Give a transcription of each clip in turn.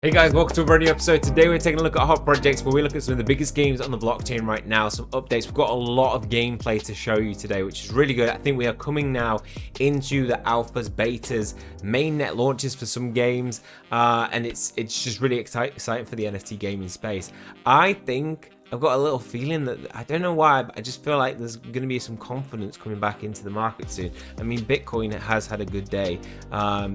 Hey guys, welcome to a brand new episode. Today we're taking a look at hot projects where we look at some of the biggest games on the blockchain right now, some updates. We've got a lot of gameplay to show you today, which is really good. I think we are coming now into the alphas, betas, mainnet launches for some games, and it's just really exciting for the NFT gaming space. I think I've got a little feeling that, I don't know why, but I just feel like there's going to be some confidence coming back into the market soon. I mean, Bitcoin has had a good day.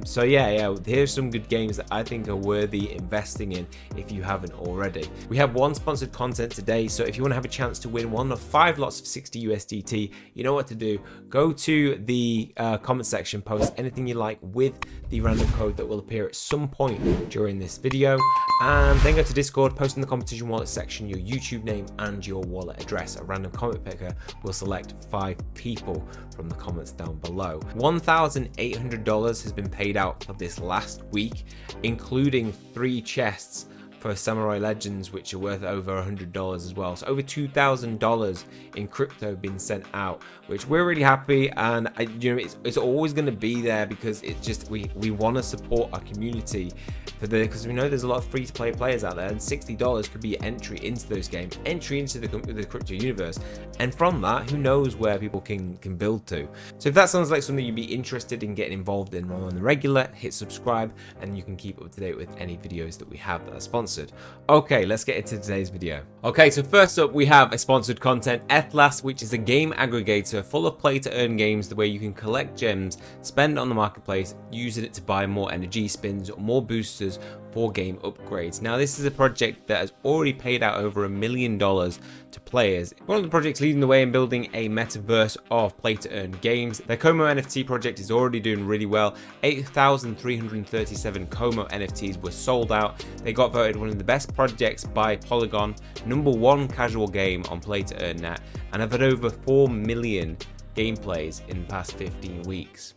So yeah, here's some good games that I think are worthy investing in if you haven't already. We have one sponsored content today, so if you want to have a chance to win one of 5 lots of 60 USDT, you know what to do. Go to the comment section, post anything you like with the random code that will appear at some point during this video, and then go to Discord, post in the competition wallet section your YouTube name and your wallet address. A random comment picker will select 5 people from the comments down below. $1,800 has been paid out for this last week, including 3 chests for Samurai Legends, which are worth over $100 as well. So over $2,000 in crypto being sent out, which we're really happy. And it's always going to be there because it's just we want to support our community because we know there's a lot of free-to-play players out there, and $60 could be entry into those games, entry into the crypto universe, and from that, who knows where people can build to. So if that sounds like something you'd be interested in getting involved in on the regular, hit subscribe, and you can keep up to date with any videos that we have that are sponsored. Okay, let's get into today's video. Okay, so first up we have a sponsored content, Ethlas, which is a game aggregator full of play to earn games, the way you can collect gems, spend on the marketplace, using it to buy more energy spins or more boosters for game upgrades. Now this is a project that has already paid out over $1 million to players. One of the projects leading the way in building a metaverse of play to earn games. Their Como NFT project is already doing really well. 8,337 Como NFTs were sold out. They got voted one of the best projects by Polygon, #1 casual game on play to earn net, and have had over 4 million gameplays in the past 15 weeks.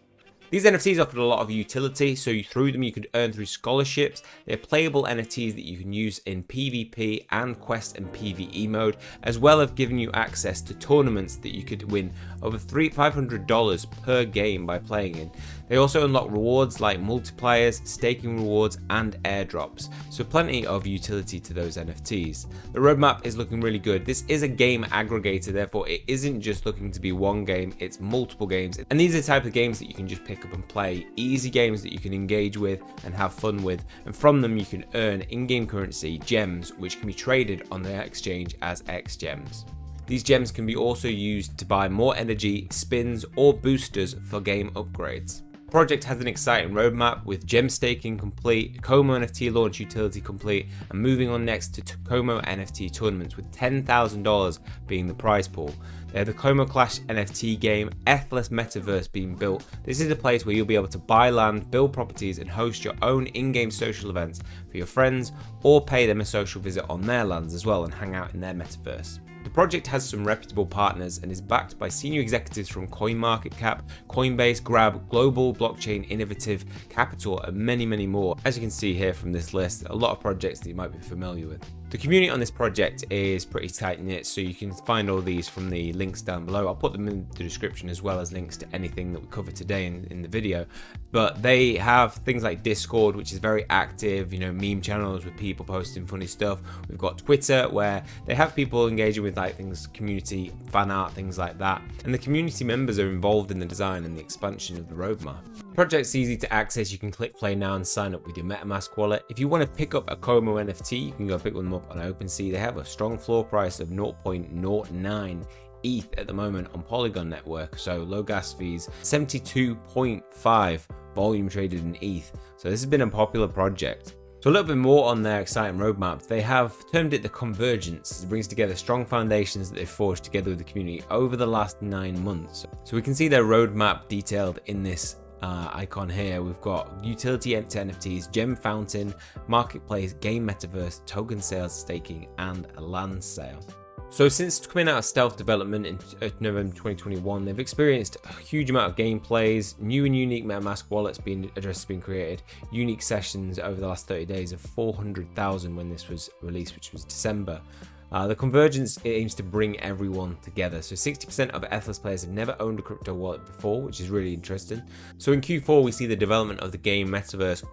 These NFTs offered a lot of utility, so through them you could earn through scholarships. They're playable NFTs that you can use in PvP and Quest and PvE mode, as well as giving you access to tournaments that you could win over $500 per game by playing in. They also unlock rewards like multipliers, staking rewards, and airdrops, so plenty of utility to those NFTs. The roadmap is looking really good. This is a game aggregator, therefore it isn't just looking to be one game, it's multiple games, and these are the type of games that you can just pick up and play. Easy games that you can engage with and have fun with, and from them you can earn in-game currency, gems, which can be traded on their exchange as X gems. These gems can be also used to buy more energy, spins, or boosters for game upgrades. The project has an exciting roadmap with gem staking complete, Como NFT launch utility complete, and moving on next to Como NFT tournaments with $10,000 being the prize pool. They have the Como Clash NFT game, Ethlas Metaverse being built. This is a place where you'll be able to buy land, build properties, and host your own in-game social events for your friends, or pay them a social visit on their lands as well and hang out in their metaverse. The project has some reputable partners and is backed by senior executives from CoinMarketCap, Coinbase, Grab, Global Blockchain Innovative Capital, and many more. As you can see here from this list, a lot of projects that you might be familiar with. The community on this project is pretty tight knit, so you can find all these from the links down below. I'll put them in the description as well as links to anything that we cover today in the video. But they have things like Discord, which is very active, meme channels with people posting funny stuff. We've got Twitter, where they have people engaging with like things, community, fan art, things like that. And the community members are involved in the design and the expansion of the roadmap. The project's easy to access. You can click play now and sign up with your MetaMask wallet. If you want to pick up a Como NFT, you can go pick them up on OpenSea. They have a strong floor price of 0.09 ETH at the moment on Polygon network, so low gas fees, 72.5 volume traded in ETH. So this has been a popular project. So a little bit more on their exciting roadmap. They have termed it the Convergence. It brings together strong foundations that they've forged together with the community over the last 9 months. So we can see their roadmap detailed in this icon here. We've got utility to NFTs, gem fountain, marketplace, game metaverse, token sales, staking, and a land sale. So since coming out of stealth development in November 2021, they've experienced a huge amount of gameplays, new and unique MetaMask wallets addresses being created, unique sessions over the last 30 days of 400,000 when this was released, which was December. The Convergence aims to bring everyone together. So 60% of Ethlas players have never owned a crypto wallet before, which is really interesting. So in Q4, we see the development of the game Metaverse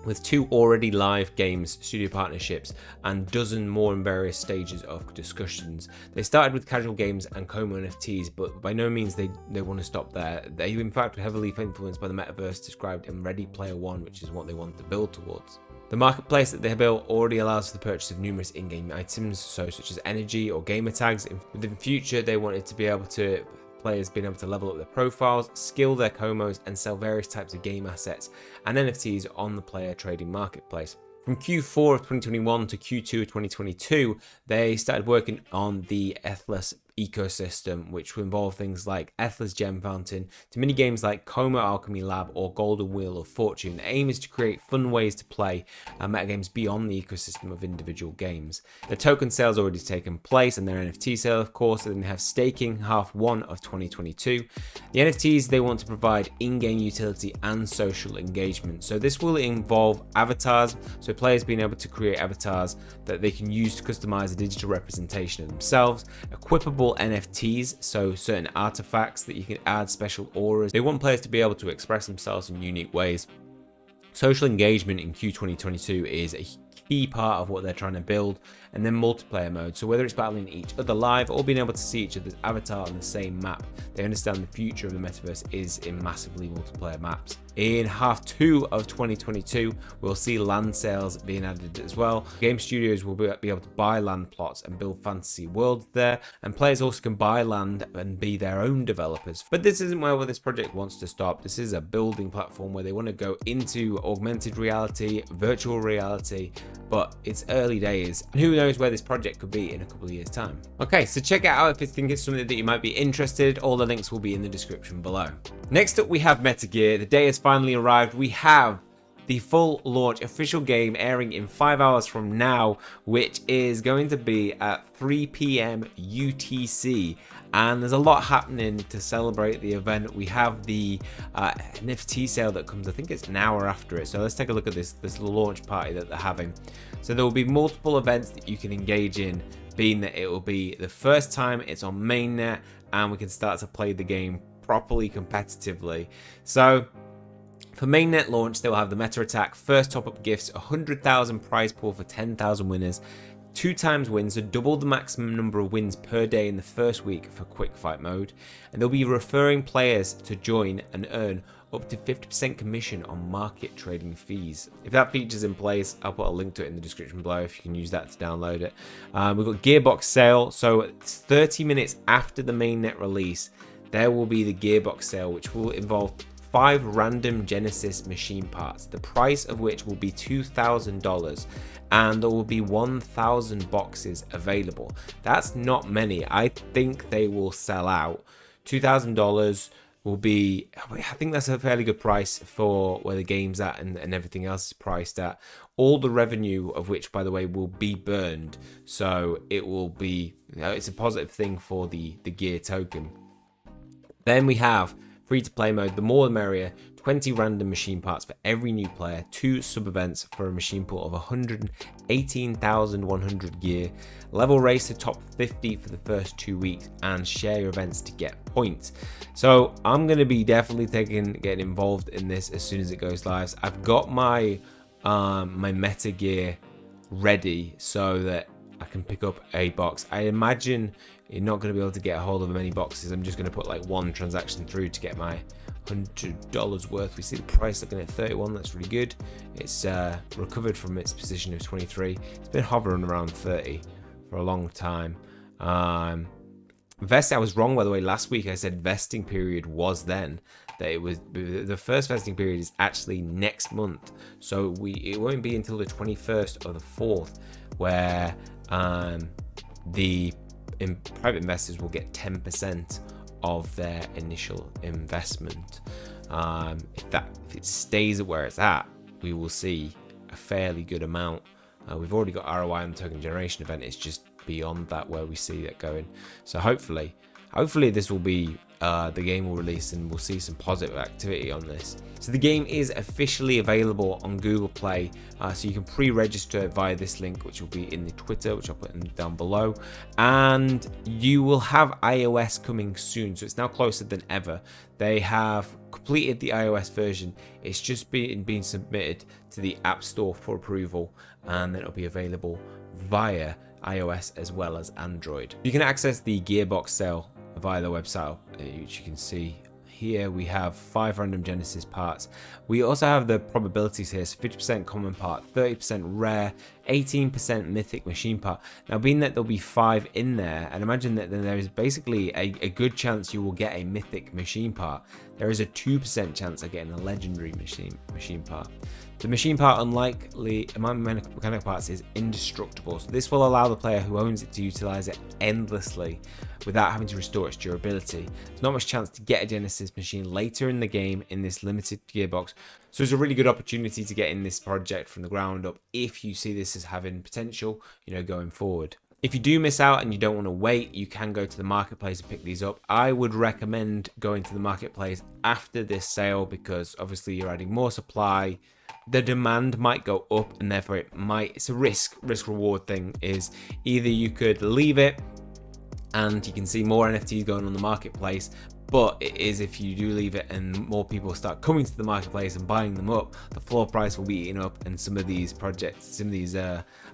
with 2 already live games studio partnerships and dozen more in various stages of discussions. They started with casual games and Como NFTs, but by no means they want to stop there. They in fact were heavily influenced by the metaverse described in Ready Player One, which is what they want to build towards. The marketplace that they built already allows for the purchase of numerous in-game items, such as energy or gamer tags. In the future, they wanted to be able to players being able to level up their profiles, skill their Comos, and sell various types of game assets and NFTs on the player trading marketplace. From Q4 of 2021 to Q2 of 2022, they started working on the Ethless ecosystem, which will involve things like Ethless Gem Fountain to mini games like Como Alchemy Lab or Golden Wheel of Fortune. The aim is to create fun ways to play metagames beyond the ecosystem of individual games. The token sales already taken place and their NFT sale, of course, and they have staking H1 of 2022. The NFTs, they want to provide in-game utility and social engagement. So this will involve avatars, so players being able to create avatars that they can use to customize a digital representation of themselves, equipable NFTs, so certain artifacts that you can add special auras. They want players to be able to express themselves in unique ways. Social engagement in Q 2022 is a key part of what they're trying to build, and then multiplayer mode. So whether it's battling each other live or being able to see each other's avatar on the same map, they understand the future of the metaverse is in massively multiplayer maps. In H2 of 2022, we'll see land sales being added as well. Game studios will be able to buy land plots and build fantasy worlds there, and players also can buy land and be their own developers. But this isn't where this project wants to stop. This is a building platform where they want to go into augmented reality, virtual reality, but it's early days. And who knows where this project could be in a couple of years' time. Okay, so check it out if you think it's something that you might be interested. All the links will be in the description below. Next up, we have Metagear. The day has finally arrived. We have the full launch official game airing in 5 hours from now, which is going to be at 3 p.m. UTC. And there's a lot happening to celebrate the event. We have the NFT sale that comes, I think it's an hour after it. So let's take a look at this launch party that they're having. So there will be multiple events that you can engage in, being that it will be the first time it's on Mainnet, and we can start to play the game properly competitively. So for Mainnet launch, they will have the meta attack, first top-up gifts, 100,000 prize pool for 10,000 winners, 2 times wins, so double the maximum number of wins per day in the first week for quick fight mode, and they'll be referring players to join and earn up to 50% commission on market trading fees. If that feature's in place, I'll put a link to it in the description below if you can use that to download it. We've got Gearbox sale, so it's 30 minutes after the Mainnet release, there will be the Gearbox sale, which will involve 5 random Genesis machine parts, the price of which will be $2,000, and there will be 1,000 boxes available. That's not many. I think they will sell out. $2,000 will be, I think that's a fairly good price for where the game's at and everything else is priced at. All the revenue of which, by the way, will be burned. So it will be, it's a positive thing for the Gear token. Then we have free-to-play mode, the more the merrier, 20 random machine parts for every new player, 2 sub-events for a machine pool of 118,100 gear, level race to top 50 for the first 2 weeks, and share your events to get points. So I'm going to be definitely getting involved in this as soon as it goes live. I've got my my Metagear ready so that I can pick up a box. I imagine you're not going to be able to get a hold of many boxes. I'm just going to put like 1 transaction through to get my $100 worth. We see the price looking at 31. That's really good. It's recovered from its position of 23. It's been hovering around 30 for a long time. Vest, I was wrong, by the way. Last week I said vesting period was then. That it was the first vesting period is actually next month. So it won't be until the 21st of the 4th where the private investors will get 10% of their initial investment. If it stays at where it's at, we will see a fairly good amount. We've already got ROI on the token generation event. It's just beyond that where we see it going. So hopefully this will be the game will release and we'll see some positive activity on this. So the game is officially available on Google Play, so you can pre-register via this link, which will be in the Twitter, which I'll put in down below, and you will have iOS coming soon, so it's now closer than ever. They have completed the iOS version. It's just being submitted to the App Store for approval, and then it'll be available via iOS as well as Android. You can access the Gearbox sale via the website, which you can see here. We have 5 random Genesis parts. We also have the probabilities here, so 50% common part, 30% rare, 18% mythic machine part. Now, being that there'll be 5 in there, and imagine that there is basically a good chance you will get a mythic machine part. There is a 2% chance of getting a legendary machine part. The machine part, unlikely among mechanic parts, is indestructible, so this will allow the player who owns it to utilize it endlessly without having to restore its durability. There's not much chance to get a Genesis machine later in the game in this limited gearbox, so it's a really good opportunity to get in this project from the ground up if you see this as having potential, going forward. If you do miss out and you don't want to wait, you can go to the marketplace and pick these up. I would recommend going to the marketplace after this sale because obviously you're adding more supply. The demand might go up, and therefore it's a risk reward thing. Is either you could leave it and you can see more NFTs going on the marketplace, but it is if you do leave it and more people start coming to the marketplace and buying them up, the floor price will be eaten up, and some of these projects, some of these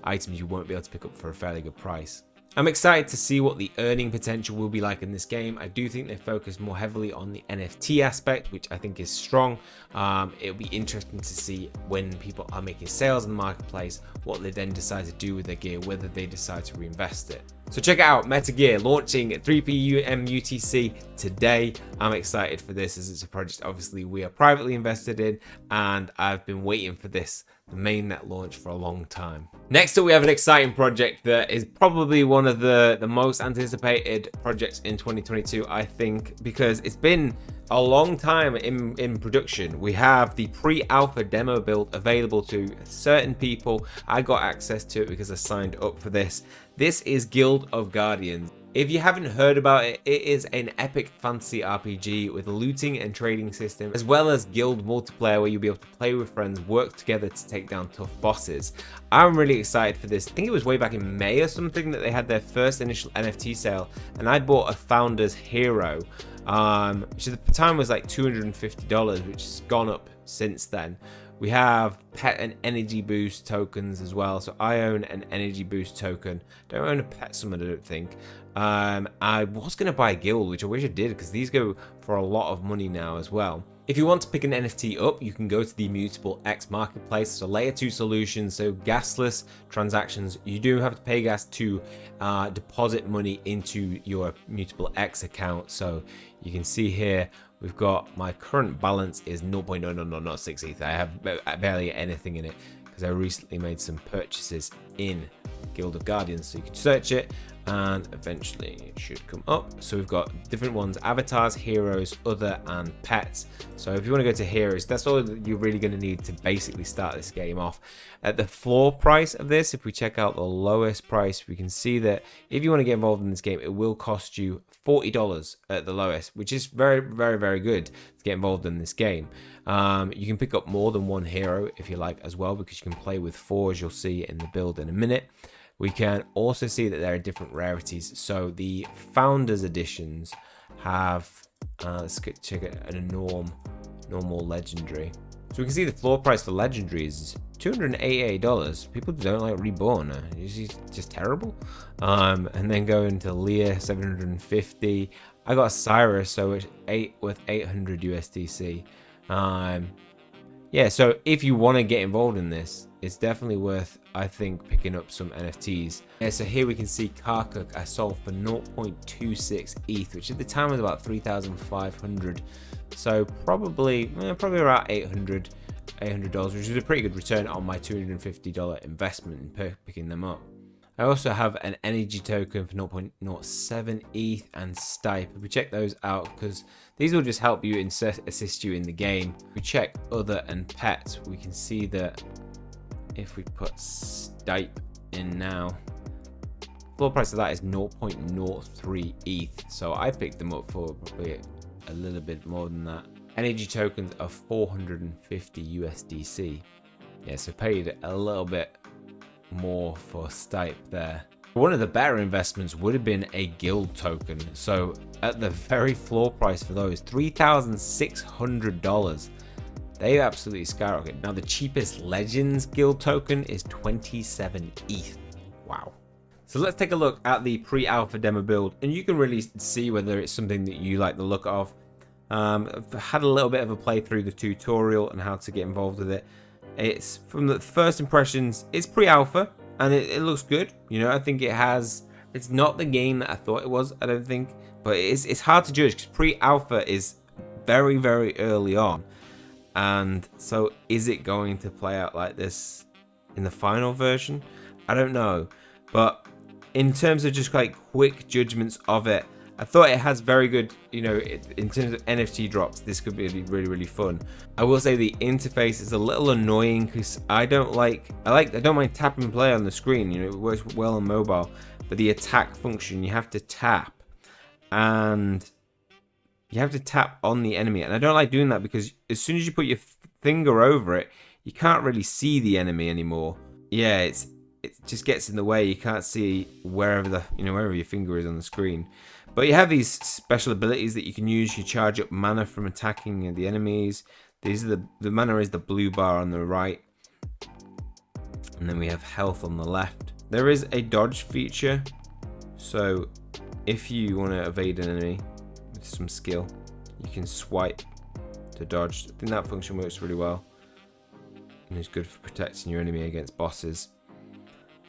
items you won't be able to pick up for a fairly good price. I'm excited to see what the earning potential will be like in this game. I do think they focus more heavily on the NFT aspect, which I think is strong. It'll be interesting to see when people are making sales in the marketplace, what they then decide to do with their gear, whether they decide to reinvest it. So check it out, Metagear launching at 3 p.m. UTC today. I'm excited for this as it's a project obviously we are privately invested in, and I've been waiting for this, the mainnet launch, for a long time. Next up, we have an exciting project that is probably one of the most anticipated projects in 2022, I think, because it's been a long time in production. We have the pre-alpha demo build available to certain people. I got access to it because I signed up for this. This is Guild of Guardians. If you haven't heard about it, it is an epic fantasy RPG with a looting and trading system, as well as guild multiplayer where you'll be able to play with friends, work together to take down tough bosses. I'm really excited for this. I think it was way back in May or something that they had their first initial NFT sale, and I bought a Founder's Hero, which at the time was like $250, which has gone up since then. We have pet and energy boost tokens as well. So I own an energy boost token. Don't own a pet summon, I don't think. I was going to buy a guild, which I wish I did, because these go for a lot of money now as well. If you want to pick an NFT up, you can go to the Mutable X marketplace. So layer 2 solutions, so gasless transactions. You do have to pay gas to deposit money into your Mutable X account. So you can see here, we've got my current balance is 0.0006 ETH. I have barely anything in it because I recently made some purchases in Guild of Guardians. So you can search it and eventually it should come up. So we've got different ones: avatars, heroes, other, and pets. So if you want to go to heroes, that's all that you're really going to need to basically start this game off. At the floor price of this, if we check out the lowest price, we can see that if you want to get involved in this game, it will cost you $40 at the lowest, which is very, very, very good to get involved in this game. You can pick up more than one hero if you like as well, because you can play with 4, as you'll see in the build in a minute. We can also see that there are different rarities. So the Founders Editions have, let's check it, an normal legendary. So we can see the floor price for legendaries is $288. People don't like Reborn. It's just terrible. And then go into Leah, 750. I got Cyrus, so it's worth 800 USDC. Yeah, so if you want to get involved in this, it's definitely worth, I think, picking up some NFTs. Yeah, so here we can see Karkuk I sold for 0.26 ETH, which at the time was about 3,500. So probably around $800, which is a pretty good return on my $250 investment in picking them up. I also have an energy token for 0.07 ETH and Stipe. We check those out because these will just help you assist you in the game. If we check other and pets, we can see that if we put Stipe in now, floor price of that is 0.03 ETH. So I picked them up for probably a little bit more than that. Energy tokens are 450 USDC. Yeah, so paid a little bit more for Stipe there. One of the better investments would have been a guild token. So at the very floor price for those, $3,600. They absolutely skyrocket. Now the cheapest Legends guild token is 27 ETH. Wow. So let's take a look at the pre-alpha demo build, and you can really see whether it's something that you like the look of. I've had a little bit of a play through the tutorial and how to get involved with it. It's from the first impressions, it's pre-alpha and it looks good. You know, I think it's not the game that I thought it was, I don't think, but it's hard to judge because pre-alpha is very, very early on. And so is it going to play out like this in the final version? I don't know. But in terms of just like quick judgments of it, I thought it has very good, you know, in terms of NFT drops, this could be really, really fun. I will say the interface is a little annoying because I don't mind tap and play on the screen, you know, it works well on mobile, but the attack function, you have to tap and you have to tap on the enemy, and I don't like doing that because as soon as you put your finger over it, you can't really see the enemy anymore. Yeah, it just gets in the way. You can't see wherever your finger is on the screen. But you have these special abilities that you can use. You charge up mana from attacking the enemies. These are the mana is the blue bar on the right, and then we have health on the left. There is a dodge feature, so if you want to evade an enemy with some skill, you can swipe to dodge. I think that function works really well and is good for protecting your enemy against bosses.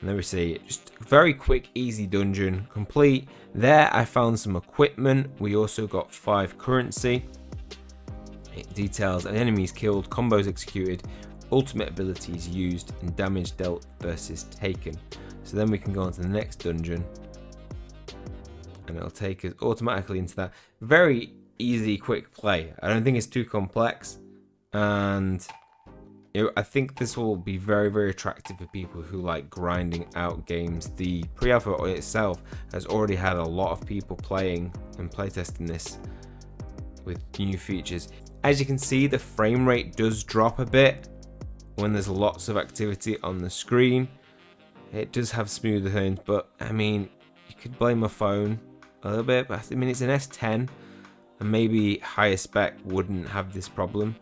And then we see just a very quick, easy dungeon complete. There I found some equipment. We also got 5 currency. It details an enemies killed, combos executed, ultimate abilities used, and damage dealt versus taken. So then we can go on to the next dungeon, and it'll take us automatically into that. Very easy, quick play. I don't think it's too complex, and I think this will be very, very attractive for people who like grinding out games. The pre-alpha itself has already had a lot of people playing and playtesting this with new features. As you can see, the frame rate does drop a bit when there's lots of activity on the screen. It does have smoother things, but I mean, you could blame a phone a little bit, but I mean, it's an S10 and maybe higher spec wouldn't have this problem.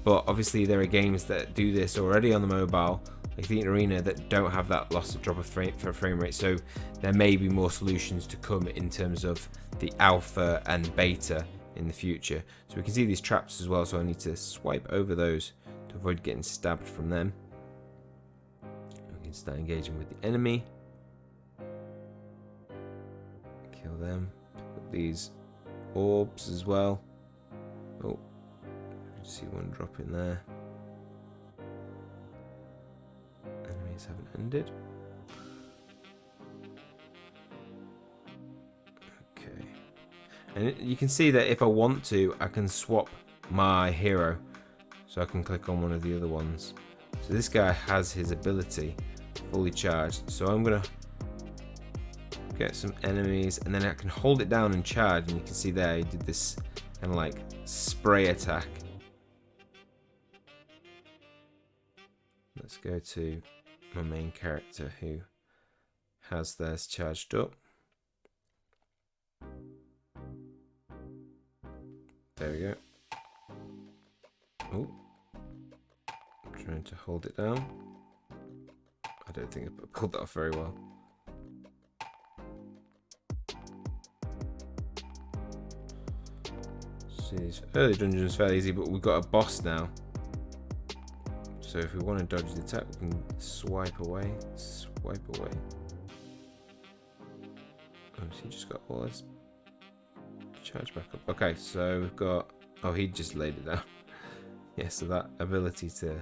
But obviously there are games that do this already on the mobile, like the Arena, that don't have that loss of drop of frame rate. So there may be more solutions to come in terms of the alpha and beta in the future. So we can see these traps as well, so I need to swipe over those to avoid getting stabbed from them. We can start engaging with the enemy. Kill them. Pick up these orbs as well. Oh. See one drop in there. Enemies haven't ended. Okay. And you can see that if I want to, I can swap my hero. So I can click on one of the other ones. So this guy has his ability fully charged. So I'm going to get some enemies, and then I can hold it down and charge. And you can see there, he did this kind of like spray attack. Let's go to my main character who has theirs charged up. There we go. Oh, I'm trying to hold it down. I don't think I pulled that off very well. See, these early dungeons fairly easy, but we've got a boss now. So if we want to dodge the attack, we can swipe away, swipe away. Oh, so he just got all his charge back up. Okay, so we've got, oh, he just laid it down. Yeah, so that ability to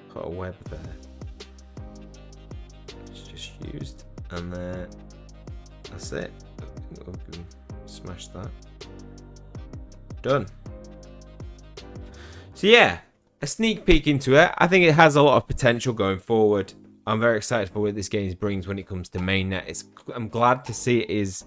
put a web there is just used, and then that's it. We can smash that. Done. So yeah, a sneak peek into it. I think it has a lot of potential going forward. I'm very excited for what this game brings when it comes to Mainnet. I'm glad to see it is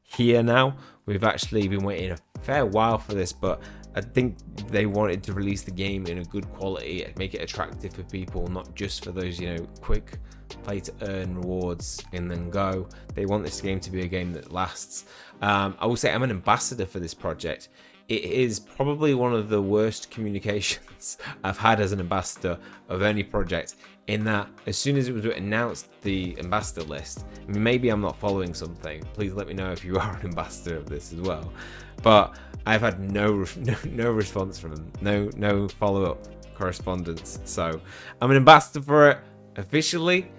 here now. We've actually been waiting a fair while for this, but I think they wanted to release the game in a good quality, make it attractive for people, not just for those, you know, quick play to earn rewards and then go. They want this game to be a game that lasts. I will say I'm an ambassador for this project. It is probably one of the worst communications I've had as an ambassador of any project, in that as soon as it was announced, the ambassador list, I mean, maybe I'm not following something, please let me know if you are an ambassador of this as well, but I've had no response from them, no follow-up correspondence. So I'm an ambassador for it officially,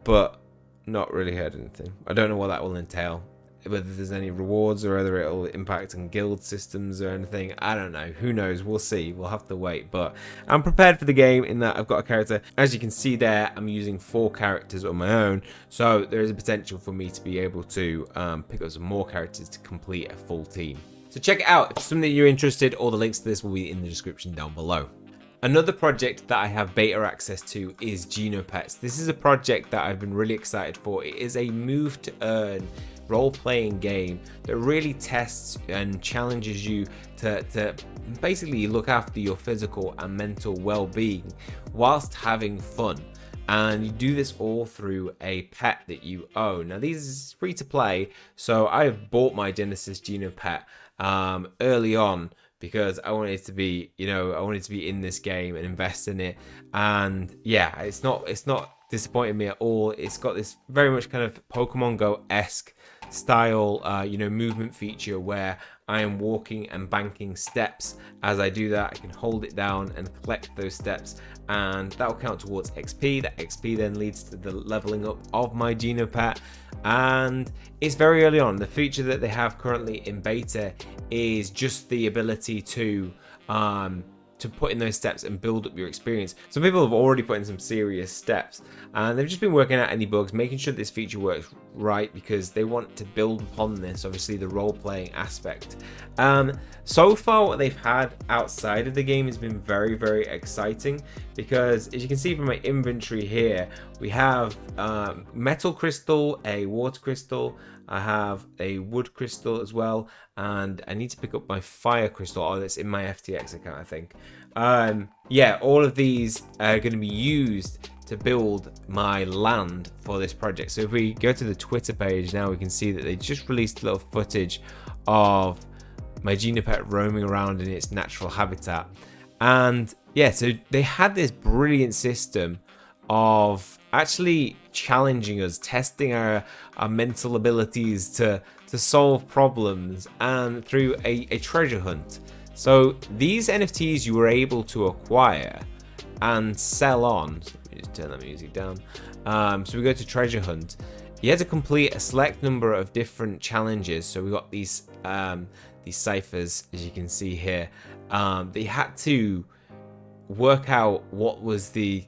but not really heard anything. I don't know what that will entail, whether there's any rewards or whether it'll impact on guild systems or anything. I don't know, who knows, we'll see, we'll have to wait. But I'm prepared for the game in that I've got a character. As you can see there, I'm using 4 characters on my own, so there is a potential for me to be able to pick up some more characters to complete a full team. So check it out if it's something that you're interested. All the links to this will be in the description down below. Another project that I have beta access to is Genopets. This is a project that I've been really excited for. It is a move to earn role-playing game that really tests and challenges you to basically look after your physical and mental well-being whilst having fun. And you do this all through a pet that you own. Now, these is free to play, so I have bought my Genesis Genopet early on, because I wanted to be, you know, I wanted to be in this game and invest in it. And yeah, it's not disappointing me at all. It's got this very much kind of Pokemon Go-esque style, you know, movement feature where I am walking and banking steps. As I do that, I can hold it down and collect those steps, and that will count towards XP. That XP then leads to the leveling up of my Genopet, and it's very early on. The feature that they have currently in beta is just the ability to put in those steps and build up your experience. Some people have already put in some serious steps, and they've just been working out any bugs, making sure this feature works right, because they want to build upon this, obviously, the role-playing aspect. So far, what they've had outside of the game has been very, very exciting, because as you can see from my inventory here, we have metal crystal, a water crystal, I have a wood crystal as well, and I need to pick up my fire crystal. Oh, that's in my FTX account, I think. Yeah, all of these are going to be used to build my land for this project. So if we go to the Twitter page now, we can see that they just released a little footage of my Genopet roaming around in its natural habitat. And yeah, so they had this brilliant system of actually challenging us, testing our mental abilities to solve problems, and through a treasure hunt. So these NFTs you were able to acquire and sell on. So let me just turn that music down. So we go to treasure hunt. You had to complete a select number of different challenges. So we got these ciphers, as you can see here. They had to work out what was the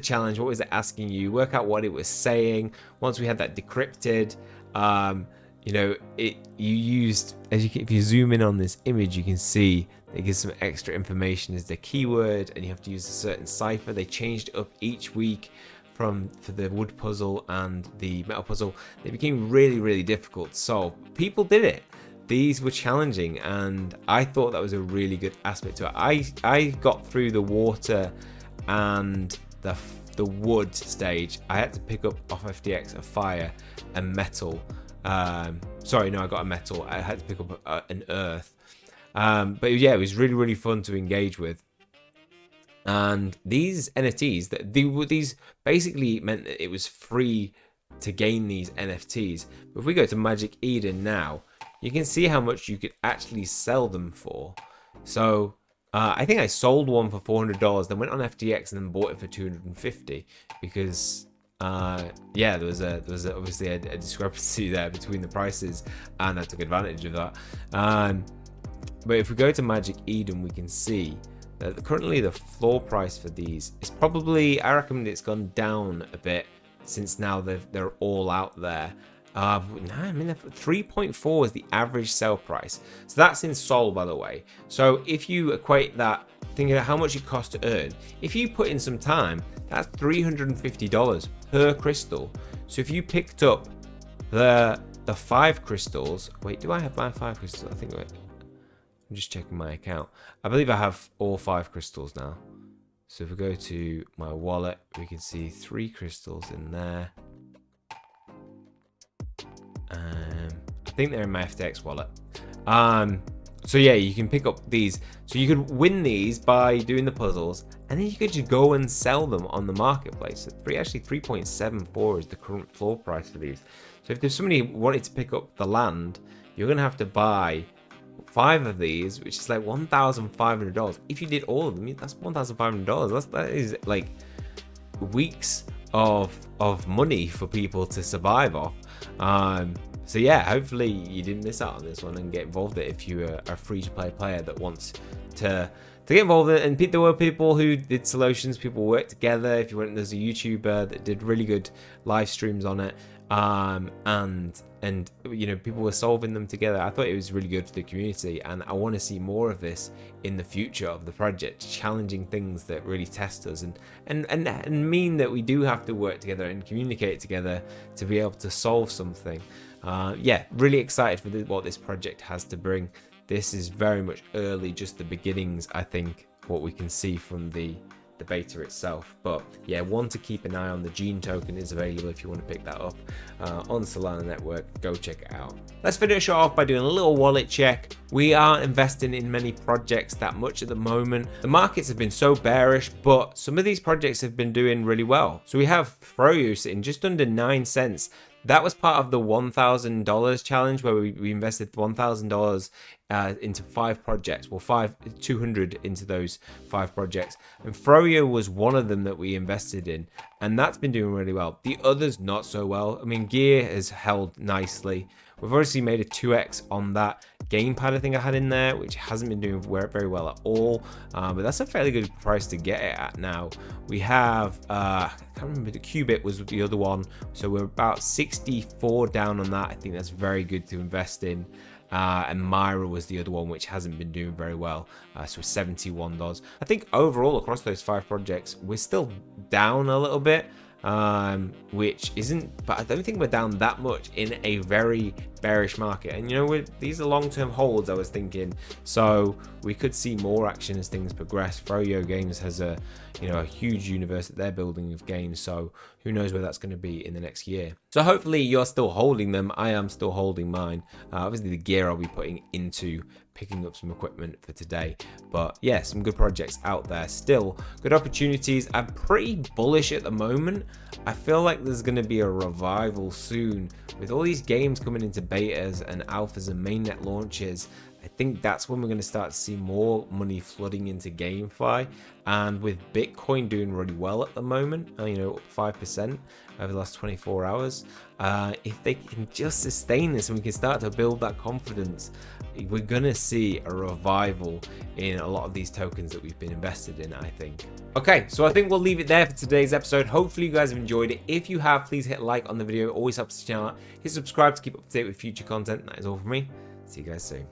challenge, what was it asking you, work out what it was saying. Once we had that decrypted, you know, you used, if you zoom in on this image, you can see it gives some extra information as the keyword, and you have to use a certain cipher. They changed it up each week for the wood puzzle and the metal puzzle. They became really, really difficult to solve. People did it. These were challenging, and I thought that was a really good aspect to it. I got through the water and the wood stage. I had to pick up off FTX a fire and metal. Sorry, no, I got a metal. I had to pick up an earth. But yeah, it was really, really fun to engage with. And these NFTs, these basically meant that it was free to gain these NFTs. But if we go to Magic Eden now, you can see how much you could actually sell them for. So I think I sold one for $400, then went on FTX and then bought it for $250, because yeah, there was obviously a discrepancy there between the prices, and I took advantage of that. But if we go to Magic Eden, we can see that currently the floor price for these is probably, I reckon it's gone down a bit since now they're all out there. I mean, 3.4 is the average sale price. So that's in Sol, by the way. So if you equate that, think of how much it costs to earn. If you put in some time, that's $350 per crystal. So if you picked up the 5 crystals, wait, do I have my 5 crystals? I think, wait. I'm just checking my account. I believe I have all 5 crystals now. So if we go to my wallet, we can see 3 crystals in there. I think they're in my FTX wallet. So yeah, you can pick up these. So you could win these by doing the puzzles, and then you could just go and sell them on the marketplace. So actually 3.74 is the current floor price for these. So if there's somebody wanting to pick up the land, you're gonna have to buy 5 of these, which is like $1,500. If you did all of them, that's $1,500. That is like weeks of money for people to survive off. So yeah, hopefully you didn't miss out on this one and get involved in it if you are a free-to-play player that wants to get involved in it. And there were people who did solutions, people worked together. If you went, there's a YouTuber that did really good live streams on it, and you know, people were solving them together. I thought it was really good for the community, and I want to see more of this in the future of the project, challenging things that really test us and mean that we do have to work together and communicate together to be able to solve something. Yeah, really excited for what this project has to bring. This is very much early, just the beginnings, I think, what we can see from the beta itself. But yeah, one to keep an eye on. The Gene token is available if you want to pick that up on the Solana network. Go check it out. Let's finish off by doing a little wallet check. We aren't investing in many projects that much at the moment. The markets have been so bearish, but some of these projects have been doing really well. So we have Froyo sitting just under 9 cents. That was part of the $1,000 challenge where we invested $1,000 into 5 projects. Well, 200 into those 5 projects. And Froyo was one of them that we invested in. And that's been doing really well. The others, not so well. I mean, Gear has held nicely. We've obviously made a 2x on that gamepad I think I had in there, which hasn't been doing very well at all. But that's a fairly good price to get it at now. We have, I can't remember, the Qubit was the other one. So we're about 64 down on that. I think that's very good to invest in. And Myra was the other one, which hasn't been doing very well. So $71. I think overall across those 5 projects, we're still down a little bit. Which isn't, but I don't think we're down that much in a very bearish market. And you know, these are long-term holds, I was thinking, so we could see more action as things progress. Froyo Games has a huge universe that they're building of games, so who knows where that's going to be in the next year. So hopefully you're still holding them. I am still holding mine. Obviously the gear I'll be putting into picking up some equipment for today. But yeah, some good projects out there still, good opportunities. I'm pretty bullish at the moment. I feel like there's going to be a revival soon with all these games coming into betas and alphas and mainnet launches. I think that's when we're going to start to see more money flooding into GameFi, and with Bitcoin doing really well at the moment, up 5% over the last 24 hours. If they can just sustain this and we can start to build that confidence, we're going to see a revival in a lot of these tokens that we've been invested in, I think. Okay, so I think we'll leave it there for today's episode. Hopefully you guys have enjoyed it. If you have, please hit like on the video. It always helps the channel out. Hit subscribe to keep up to date with future content. That is all from me. See you guys soon.